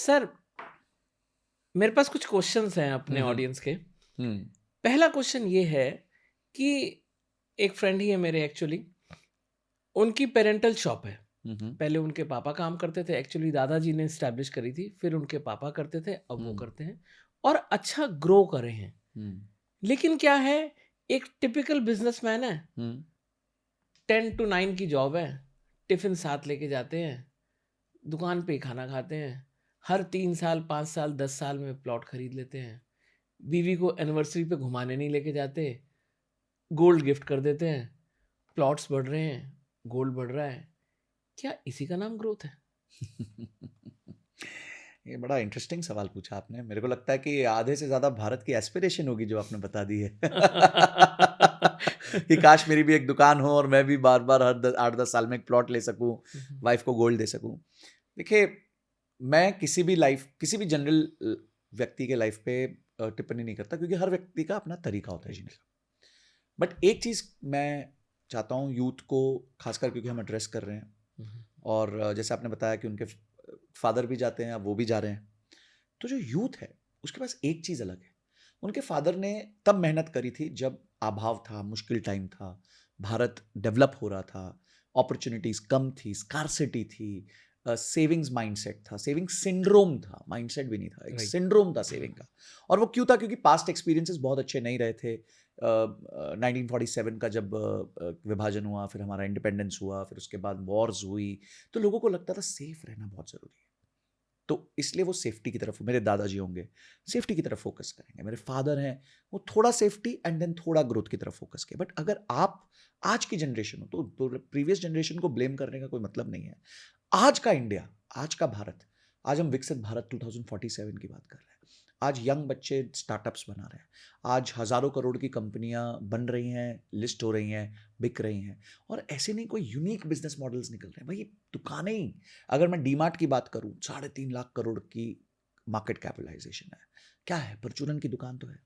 Sir, मेरे पास कुछ questions हैं अपने हम्म ऑडियंस के। हम्म पहला क्वेश्चन ये है कि एक फ्रेंड ही है मेरे एक्चुअली, उनकी पेरेंटल शॉप है। हम्म पहले उनके पापा काम करते थे, एक्चुअली दादाजी ने स्टैब्लिश करी थी, फिर उनके पापा करते थे, अब वो हम्म करते हैं और अच्छा ग्रो करे हैं। हम्म लेकिन क्या है, एक टिपिकल बिजनेसमैन है, हम्म 10 to 9 की जॉब है, टिफिन साथ लेके जाते हैं, दुकान पे ही खाना खाते हैं, हर 3 साल 5 साल 10 साल में प्लॉट खरीद लेते हैं, बीवी को एनिवर्सरी पे घुमाने नहीं लेके जाते, गोल्ड गिफ्ट कर देते हैं, प्लॉट्स बढ़ रहे हैं, गोल्ड बढ़ रहा है। क्या इसी का नाम ग्रोथ है? ये बड़ा इंटरेस्टिंग सवाल पूछा आपने। मेरे को लगता है कि आधे से ज़्यादा भारत की एस्पिरेशन होगी जो आपने बता दी है। कि काश मेरी भी एक दुकान हो और मैं भी बार बार हर 8-10 साल में एक प्लॉट ले सकूं, वाइफ को गोल्ड दे सकूं। देखिए, मैं किसी भी जनरल व्यक्ति के लाइफ पे टिप्पणी नहीं करता, क्योंकि हर व्यक्ति का अपना तरीका होता है जीने का। बट एक चीज़ मैं चाहता हूँ यूथ को, खासकर क्योंकि हम एड्रेस कर रहे हैं, और जैसे आपने बताया कि उनके फादर भी जाते हैं, अब वो भी जा रहे हैं, तो जो यूथ है उसके पास एक चीज़ अलग है। उनके फादर ने तब मेहनत करी थी जब अभाव था, मुश्किल टाइम था, भारत डेवलप हो रहा था, अपॉर्चुनिटीज़ कम थी, स्कार्सिटी थी, सेविंग्स माइंडसेट था, सेविंग सिंड्रोम था, माइंडसेट भी नहीं था, एक राइट। सिंड्रोम था सेविंग का। और वो क्यों था? क्योंकि पास्ट एक्सपीरियंसेस बहुत अच्छे नहीं रहे थे। 1947 का जब विभाजन हुआ, फिर हमारा इंडिपेंडेंस हुआ, फिर उसके बाद वॉर्स हुई, तो लोगों को लगता था सेफ रहना बहुत ज़रूरी है। तो इसलिए वो सेफ्टी की तरफ, मेरे दादाजी होंगे सेफ्टी की तरफ फोकस करेंगे, मेरे फादर हैं वो थोड़ा सेफ्टी एंड देन थोड़ा ग्रोथ की तरफ फोकस किए। बट अगर आप आज की जनरेशन हो तो प्रीवियस जनरेशन को ब्लेम करने का कोई मतलब नहीं है। आज का इंडिया, आज का भारत, आज हम विकसित भारत 2047 की बात कर रहे हैं। आज यंग बच्चे स्टार्टअप्स बना रहे हैं, आज हजारों करोड़ की कंपनियां बन रही हैं, लिस्ट हो रही हैं, बिक रही हैं, और ऐसे नहीं कोई यूनिक बिजनेस मॉडल्स निकल रहे हैं भाई। दुकानें ही, अगर मैं डीमार्ट की बात करूं, 3.5 लाख करोड़ की मार्केट कैपिटलाइजेशन है। क्या है? परचूरन की दुकान तो है,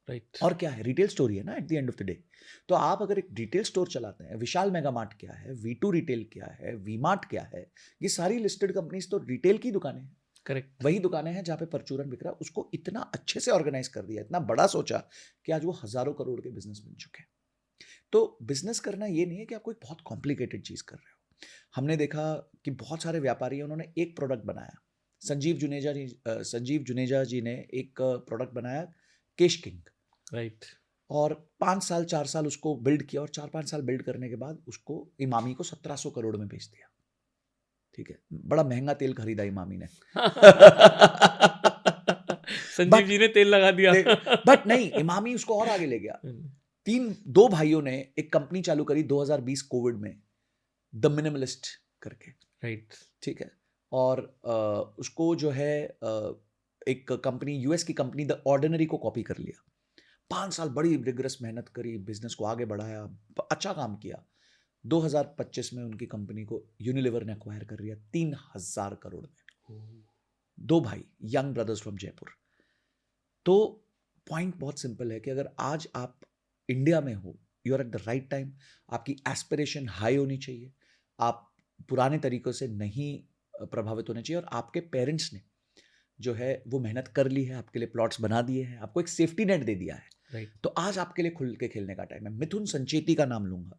राइट। और क्या है? रिटेल स्टोर ही है ना at the end of the day. तो आप अगर एक रिटेल स्टोर चलाते हैं, विशाल मेगा मार्ट क्या है, V2 रिटेल क्या है, वी मार्ट क्या है, ये सारी लिस्टेड कंपनीज तो रिटेल की दुकानें हैं। करेक्ट। वही दुकानें हैं जहाँ पे परचूरन बिक रहा है। उसको इतना अच्छे से ऑर्गेनाइज कर दिया, इतना बड़ा सोचा कि आज वो हजारों करोड़ के बिजनेस बन चुके हैं। तो बिजनेस करना ये नहीं है कि आप कोई बहुत कॉम्प्लिकेटेड चीज कर रहे हो। हमने देखा कि बहुत सारे व्यापारी हैं, उन्होंने एक प्रोडक्ट बनाया। संजीव जुनेजा जी ने एक प्रोडक्ट बनाया, केश किंग, राइट। और 5 साल 4 साल उसको बिल्ड किया, और 4-5 साल बिल्ड करने के बाद उसको इमामी को 1700 करोड़ में बेच दिया। ठीक है, बड़ा महंगा तेल खरीदा इमामी ने। संजीव बट जी ने तेल लगा दिया। बट नहीं, इमामी उसको और आगे ले गया। दो भाइयों ने एक कंपनी चालू करी 2020 कोविड में, द मिनिमलिस्ट करके। राइट। ठीक है, और उसको जो है एक कंपनी, यूएस की कंपनी द ऑर्डिनरी को कॉपी कर लिया। 5 साल बड़ी रिगरस मेहनत करी, बिजनेस को आगे बढ़ाया, अच्छा काम किया। 2025 में उनकी कंपनी को यूनिलीवर ने अक्वायर कर लिया 3,000 करोड़ में। दो भाई, यंग ब्रदर्स फ्रॉम जयपुर। तो पॉइंट बहुत सिंपल है कि अगर आज आप इंडिया में हो, you are at the right time. आपकी एस्पिरेशन हाई होनी चाहिए, आप पुराने तरीकों से नहीं प्रभावित होने चाहिए, और आपके पेरेंट्स ने जो है वो मेहनत कर ली है, आपके लिए प्लॉट्स बना दिए हैं, आपको एक सेफ्टी नेट दे दिया है। राइट। तो आज आपके लिए खुल के खेलने का टाइम है। मिथुन संचेती का नाम लूंगा।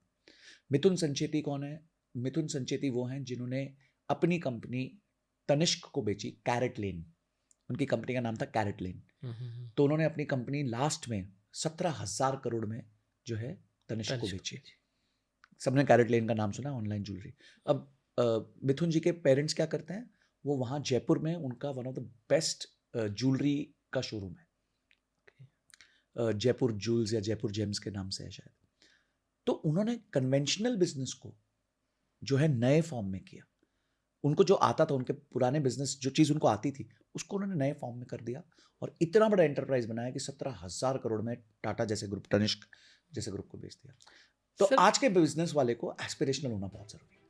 मिथुन संचेती कौन है? मिथुन संचेती वो हैं जिन्होंने अपनी कंपनी तनिष्क को बेची, कैरेट लेन, उनकी कंपनी का नाम था कैरेट लेन। तो उन्होंने अपनी कंपनी लास्ट में 17,000 करोड़ में जो है तनिष्क को बेची। सबने कैरेट लेन का नाम सुना, ऑनलाइन ज्वेलरी। अब मिथुन जी के पेरेंट्स क्या करते हैं, वो वहाँ जयपुर में उनका one of the best jewellery का शोरूम है, जयपुर ज्वेल्स या जयपुर जेम्स के नाम से है शायद। तो उन्होंने कन्वेंशनल बिजनेस को जो है नए फॉर्म में किया। उनको जो आता था, उनके पुराने बिजनेस, जो चीज़ उनको आती थी, उसको उन्होंने नए फॉर्म में कर दिया, और इतना बड़ा एंटरप्राइज बनाया कि 17,000 करोड़ में टाटा जैसे ग्रुप, तनिष्क जैसे ग्रुप को बेच दिया। तो सर, आज के बिजनेस वाले को एस्पिरेशनल होना बहुत जरूरी है।